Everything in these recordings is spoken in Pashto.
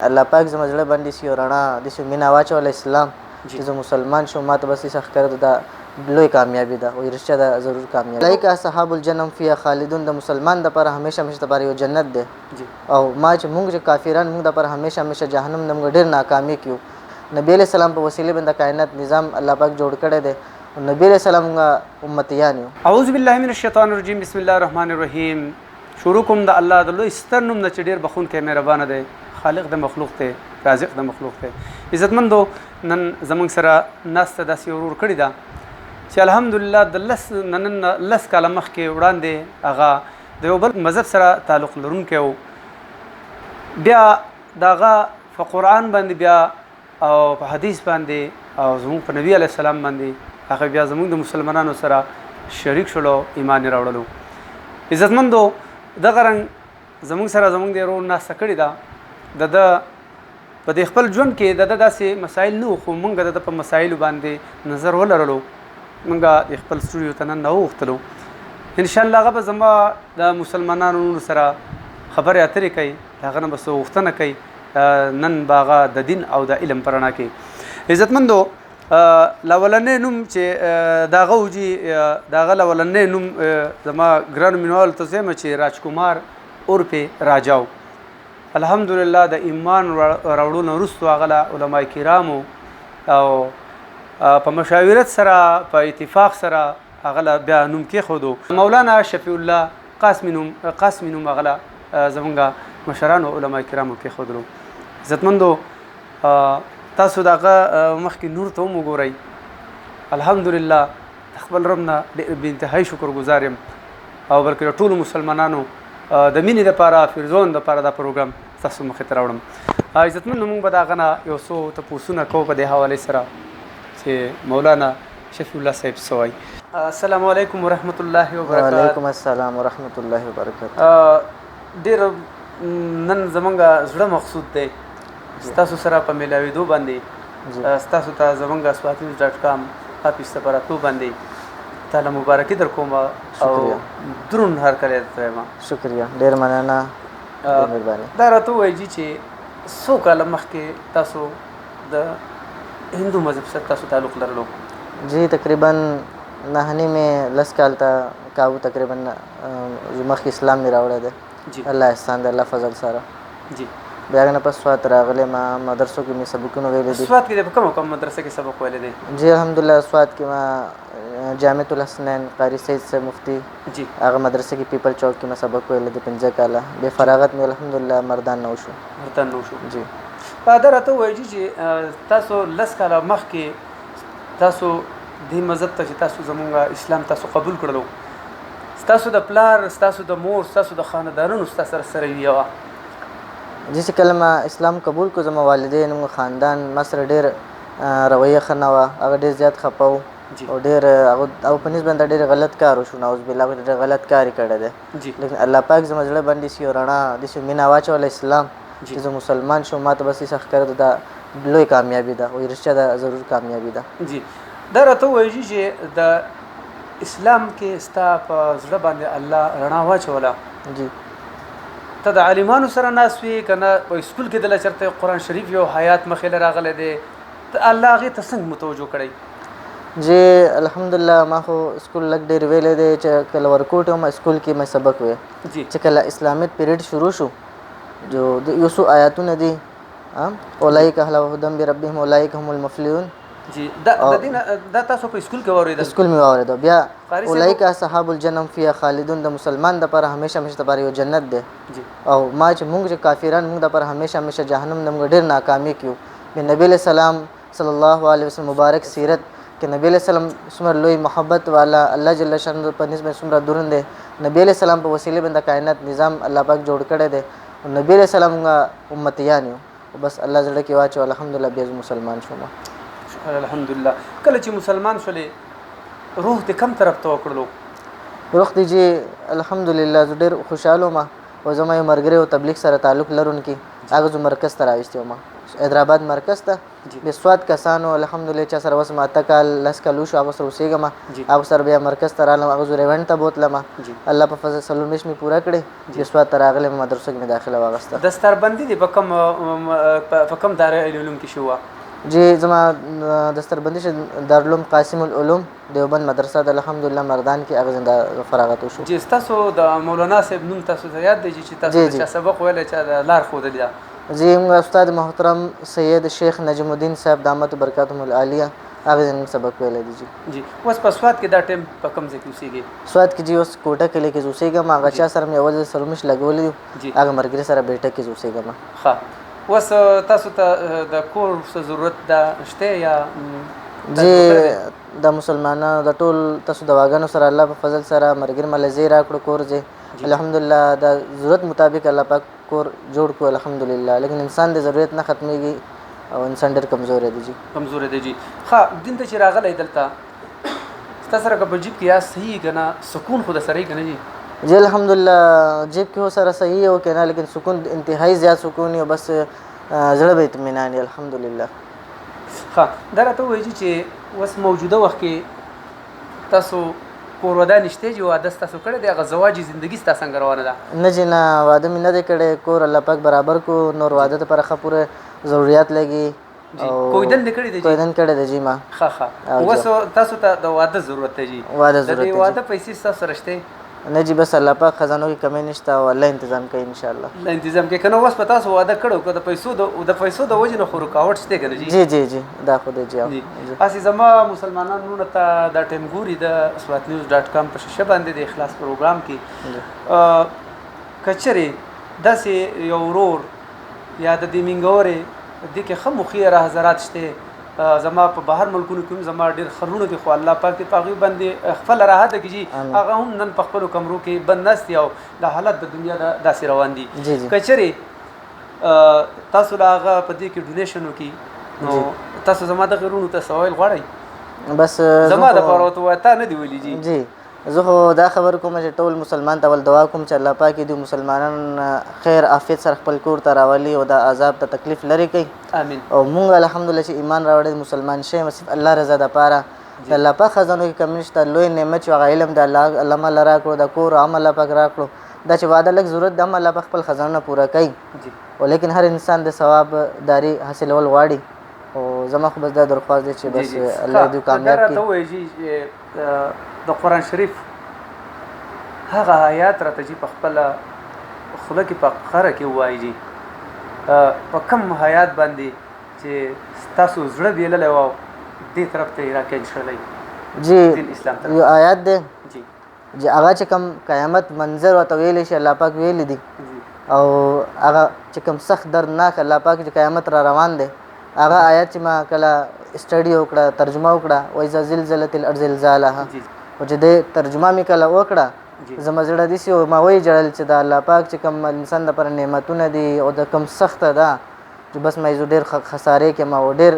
الله پاک زما زړه باندې سي رڼا داسې مینه واچوله اسلام چې زه مسلمان شوم ما ته بس هېڅ ښکاره دا لوی کامیابي ده وایي رښتیا ده ضرور کامیابي لایک اصحاب الجنم فیها خالدون د مسلمان دپاره همیشه همیشه دپاره یو جنت دی او ما چې مونږ چې کافران مونږ دپاره همیشه همیشه جهنم نه مونږ ډېر ناکامي کیو نبی علیه السلام په وسیلې باندې کائنات نظام الله پاک جوړ کړی دی نبی علیه السلام مونږ امتیان یو اعوذ بالله من الشیطان الرجیم بسم الله الرحمن الرحیم شروع کوم د الله د لوی ستر نوم نه چې ډېر بخښونکی مهربانه دی خالق د مخلوق دی رازق د مخلوق دی عزتمندو نن زموږ سره ناسته داسې ورور کړې ده چې الحمدلله د لس کاله مخکې وړاندې هغه د یو بل مذهب سره تعلق لرونکی و بیا د هغه په قرآن باندې بیا او په حدیث باندې او زموږ په نبي علیه السلام باندې هغه بیا زموږ د مسلمانانو سره شریک شولو ایمان یې راوړلو عزتمندو دغه رنګ زموږ سره زموږ د ورور ناسته کړې ده د په دې خپل ژوند کې د داسې مسایل نه خو مونږ د په مسایلو باندې نظر ولرلو مونږ د خپل سټوډیو ته نن راوغوښتلو انشاءالله هغه به زما د مسلمانانو سره خبرې اترې کوي د هغه نه به څه غوښتنه کوي نن به هغه د دین او د علم په رڼا کې عزتمندو لولنې نوم چې د هغه وجي د هغه لولنې نوم زما ګرانو مینوالو ته زیم چې راجکمار عرف راجاو الحمدلله د ایمان راوړلو وروسته هغه علما کرامو او په مشاورت سره په اتفاق سره هغه بیا نوم کېښودو مولانا شفیع الله قاسمي نوم هغه زمونږ مشرانو علما کرامو کېښودلو عزتمندو تاسو د هغه مخکې نور ته هم وګورئ الحمدلله د خپل رب نه بې انتهایي شکر ګزار یم او بلکې د ټولو مسلمانانو د مینې دپاره فرزون دپاره دا پروګرام تاسو مخې ته راوړم عزتمندو موږ به د هغه نه یو څو تپوسونه کوو په دې حوالې سره چې مولانا شفیع الله صاحب څه وایي السلام علیکم ورحمت الله وبرکاته وعلیکم السلام ورحمت الله وبرکاته ډېر نن زمونږ زړه مقصود دی ستاسو سره په میلاوېدو باندې ستاسو ته زمونږ swatnews.com آفیس ته په راتلو باندې تعالی مبارکي در کوم او درون هر کله درته وایم شکریه ډېر مننه مهرباني دا راته ووایي چې څو کاله مخکې تاسو د هندو مذهب سره تاسو تعلق لرلو جی تقریبا 9 کال ته کاو تقریبا مخکې اسلام مې راوړی دی الله احسان دی الله فضل سره جی بیا نه پس سوات راغلی ما مدرسو کې مې سبقونه ویلي دي سوات کې د کوم مدرسه کې سبق ویلی دی جی الحمدلله سوات کې ما جامعة الحسنین قاری سید سے مفتی جی هغه مدرسه کې پیپل چوک کې ما سبق ویلی دی 15 کاله بیا فراغت مې الحمدلله مردان نو شو جی دا راته ووایي چې تاسو 10 کاله مخکې تاسو دې مذهب ته چې تاسو زمونږ اسلام تاسو قبول کړلو ستاسو د پلار ستاسو د مور ستاسو د خاندانونو ستاسو سره یې وه جی چې کله ما اسلام قبول کو زما والدین مو خاندان ما سره ډېر رویه ښه نه وه هغه ډېر زیات خفه و او ډېر او په نسبت باندې ډېر غلط کار وشو نعوذ بالله ډېر غلط کار یې کړی دی لیکن الله پاک زما زړه باندې سي رڼا داسې مینه واچوله اسلام چې زه مسلمان شوم ما ته بس هېڅ ښکاره دا لوی کامیابي ده وایي رښتیا ده ضرور کامیابي ده جی دا راته ووایي چې د اسلام کې ستا په زړه باندې الله رڼا واچوله جی ته د عالمانو سره ناست وي که نه په سکول کې دله چېرته قرآن شریف یو حیات مخې له راغلی دی ته الله هغې ته څنګه متوجه کړی جی الحمدلله ما خو سکول لږ ډېر ویلی دی چې کله ورکوټ وم سکول کې مې سبق وی چې کله اسلامیت پیریډ شروع شو جو یو څو آیاتونه دي اولئک اهل هدی بربهم اولئک هم المفلحون جی دا تاسو په سکول کې واورېدل سکول مې واورېدو بیا اولئک اصحاب الجنم فیها خالدون د مسلمان دپاره همیشه همیشه دپاره یو جنت دی او ما چې مونږ چې کافران مونږ دپاره همیشه همیشه جهنم نه مونږ ډېر ناکامي کیو نبی علیه السلام صلی الله علیه وسلم مبارک سیرت کې نبی علیه السلام څومره لوی محبت والا الله جل شانه په نسبت څومره دروند دی نبی علیه السلام په وسیلې باندې کائنات نظام الله پاک جوړ کړی دی نبی علیه السلام امتیان یو بس الله زړه کې واچو الحمدلله بیا مسلمان شوم الحمدلله کله چې مسلمان شولې روح دې کم طرف ته وکړلو روح دې چې الحمدلله زه ډېر خوشحاله وم او زما یو ملګری و تبلیغ سره تعلق لرونکي هغه زه مرکز ته راویستی وم حیدرآباد مرکز ته د سواد کسانو الحمدلله چا سره اوس ماته کال لس کالو شو هغه سره اوسېږم هغه سره بیا مرکز ته رالم هغه زه ایونټ ته بوتلم الله په فضل څلور میاشتې مې پوره کړې د سواد ته راغلم مدرسو کې مې داخله واغسته دستربندي دې په کوم دارالعلوم کې شوه؟ جی زما دستربندي چې دارالعلوم قاسم العلوم دیوبند مدرسه د الحمدلله مردان کې هغه زنده فراغت وشو. جی تاسو د مولانا صاحب نوم تاسو ته یاد دی چې تاسو چا سبق ویلی چا د لار ښودلې ده؟ جی موږ استاد محترم سید شیخ نجم الدین صاحب دامت برکاتهم العالیه هغه زموږ سبق ویلی دی. جی اوس په سواد کې دا ټایم په کوم ځای کې اوسېږي؟ سواد کې جی اوس کوټه کلی کې اوسېږم هغه چا سره مې اول سلومش لګولی دی هغه ملګري سره بیټه کې اوسېږم. ښه اوس تاسو ته د کور څه ضرورت ده شته یا؟ جی د مسلمانانو د ټول تاسو دواګانو سره الله په فضل سره مرګر ملزی راکړو کور ځای الحمدلله د ضرورت مطابق الله پاک کور جوړ کړو الحمدلله لیکن انسان د ضرورت نه ختمېږي او انسان ډېر کمزوری دی. جی کمزوری دی. جی ښه دین ته چې راغلی دلته ستا سره که په جیب کې یا صحیح که نه سکون خو د سره یې که نه؟ جی الحمدلله جیب کې هو سره صحیح او که نه لیکن سکون انتهایی زیات سکون او بس زړه به اطمینان وي الحمدلله. ښه دا راته ووایي چې اوس موجوده وخت کې تاسو کور ودان نشته چې واده ستاسو کړی دی هغه زواجي زندګي ستا څنګه روانه ده؟ نه جی نه واده مې نه دی کړی کور الله پاک برابر کو نور واده دپاره ښه پوره ضروریات لګي کویدن دې کړی دی؟ کویدن کړی دی جی ما. ښه اوس تاسو ته د واده ضرورت دی؟ جی واده ضرورت دی. د واده پیسې ستاسو سره شته؟ نه جی بس الله پاک خزانو کې کمی نشته او الله تنظیم کوي ان شاء الله. الله تنظیم کوي. کنه اوس په تاسو واده کړو که د پیسو د وجې نه خو رکاوټ شته که نه؟ جی جی جی دا خو دی جی. هسې زما مسلمانانو ته دا ټایم ګوري د سوات نیوز ډاټ کام په شیشه باندې د اخلاص پروګرام کې که چېرې داسې یو ورور یا د دې مینګورې دې کې ښه مخیره حضرات شته زما په بهر ملکونو کې هم زما ډېر خرونه دي خو الله پاک دې په هغوی باندې خپله راحت کړي هغه هم نن په خپلو کمرو کې بند ناست دي او د حالت د دنیا داسې روان دي. که چېرې تاسو له هغه په دې کې ډونیشن وکړي نو تاسو زما دغه وروڼو ته څه ویل غواړئ؟ بس زما دپاره ورته ووایه تا نه دي ویلي. جی زه خو دا خبر کوم چې ټول مسلمان ته ول دعا کوم چې الله پاک دې مسلمانان خیر عافیت سره خپل کور ته راولي او د عذاب ته تکلیف لري کوي. امین. او مونږ الحمدلله چې ایمان راوړی مسلمان شي صرف الله رضا دپاره د الله پاک خزانو کې کمی نشته لوی نعمت چې هغه علم د الله مله راکړو د کور هم الله پاک راکړو دا چې واده لږ ضرورت د هم الله پاک خپل خزانه پوره کوي ولیکن هر انسان د ثواب داري حاصلول غواړي او زما خو بس دا درخواست دی چې بس الله دې کامیاب کړي. ته وایي د قرآن شریف هغه آیات راته چې په خپله خوله کې په خره کې ووایي جي په کوم آیات باندې چې ستاسو زړه بیللی و او دې طرف ته یې راکېج شولی جی اسلام طرف یو آیات دی جی چې هغه چې کوم قیامت منظر ورته ویلی شي الله پاک ویلی دي او هغه چې کوم سخت دردناک الله پاک چې قیامت را روان دی هغه آیات چې ما کله سټډي وکړه ترجمه وکړه وایذا زلزلت الارض زلزالها او چې د ترجمه مې کله وکړه زما زړه داسې و ما وایي ژړل چې د الله پاک چې کوم انسان دپاره نعمتونه دي او د کوم سخته ده چې بس ما زه ډېر خسارې کې ما ډېر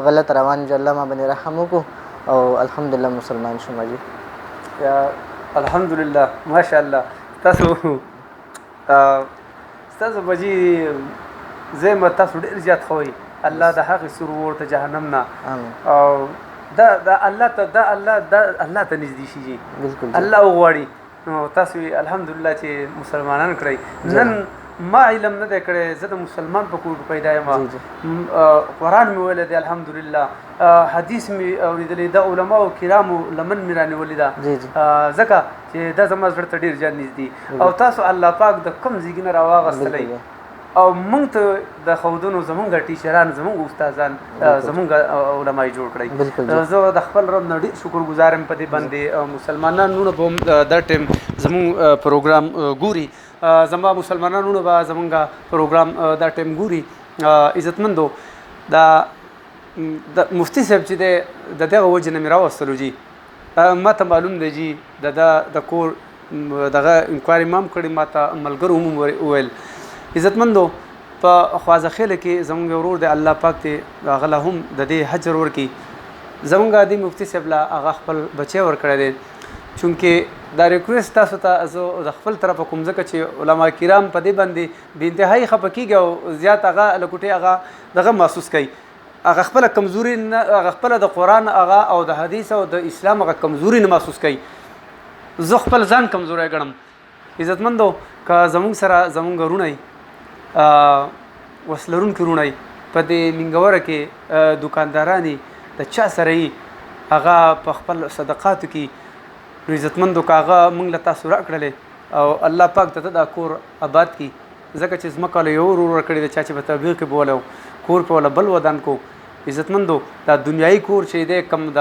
غلط روان جو الله ما باندې رحم وکړو او الحمدلله مسلمان شوم. جي الحمدلله ماشاءالله تاسو بجي زي ما تاسو ډېر زیات خوئ الله د هغې سرور ته جهنم نه او دا الله ته نږدې شي جي الله وغواړي نو تاسو الحمدلله چې مسلمانان کړئ. نن ما علم نه دی کړی زه د مسلمان په کور پیدا یم قرآن مې ویلی دی الحمدلله حدیث مې اورېدلی د علماو کرامو لمن مې رانیولې ده ځکه چې دا زما زړه ته ډېر زیات نږدې او تاسو الله پاک د کوم ځای نه راواغستلی او موږ ته د ښودنو زمونږ ټیچران زمونږ استادان زمونږ علما یې جوړ کړئ. زه د خپل رب نه ډېر شکر ګزار یم په دې باندې مسلمانانو به هم دا ټایم زمونږ پروګرام ګوري زما مسلمانانو به زمونږ پروګرام دا ټایم ګوري. عزتمندو دا مفتی صاحب چې دی د دغه وجې نه مې راوستلو جي ما ته معلوم دی جي د کور دغه انکوایري ما هم کړې ما ته ملګرو هم وویل. عزتمندو په خوازخیله کې زمونږ ورور دی الله پاک دی هغه له هم د دې حجر ورکړي زمونږ د مفتی صاحب له هغه خپل بچی ورکړی دی چونکې دا ریکویسټ تاسو ته زه د خپل طرفه کوم ځکه چې علما کرام په دې باندې بې انتهایي خفه کېږي او زیات هغه لکوټې هغه دغه محسوس کوي هغه خپله کمزوري نه هغه خپله د قرآن هغه او د حدیث او د اسلام هغه کمزوري نه محسوس کوي زه خپل ځان کمزوری ګڼم عزتمندو که زمونږ سره زمونږ وروڼی وسلرونکي وروڼی په دې منګوره کې دوکاندارانې د چا سره یي هغه په خپل صدقاتو کې نو عزتمندو که هغه موږ له تاسو راکړلې او الله پاک ته دا کور آباد کړي ځکه چې ځمکه له یو ورور ورکړې ده چا چې په تبلیغ کې بولی کور په وله بل ودان کو عزتمندو دا دنیایي کور چې دی کم د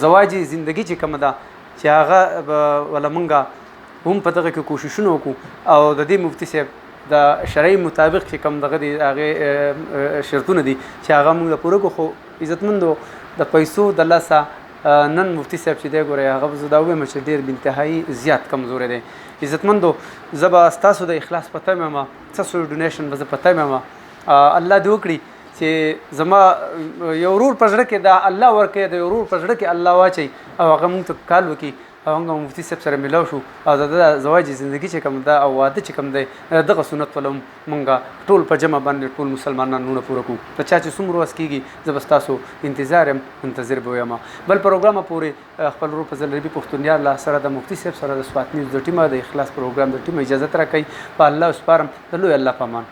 زواجي زندگی چې کم ده چې هغه وله موږ هم په دغه کې کوششونه وکړو او د دې مفتي صاحب د شرعي مطابق چې کم دغه دي هغې شرطونه دي چې هغه موږ د پوره کړو خو عزتمندو د پیسو د لاسه نن مفتي صاحب چې دی ګورئ هغه زه دا ووایم چې ډېر بانتهایي زیات کمزوری دی عزتمندو زه به ستاسو د اخلاص په تمه یم ستاسو ډونیشن به زه په تمه یم الله دې وکړي چې زما یو ورور په زړه کې دا الله ورکوي د یو ورور په زړه کې الله واچوي او هغه موږ ته کال وکړي او هغه مفتي صاحب سره میلاو شو او د زواجي زندگی چې کوم ده او واده چې کوم دی دغه سنت ولهم مونږ ټول په جمع باندې ټول مسلمانان نونه پوره کړو د چا چې څومره وس کېږي زه به ستاسو انتظار یم منتظر به یم بل پروګرامه پورې خپل ورور فضل ربي پښتونیار له سره د مفتي صاحب سره د سوات نیوز د ټیمه د اخلاص پروګرام د ټیمه اجازت راکوي په الله سپارم د لوی الله په امان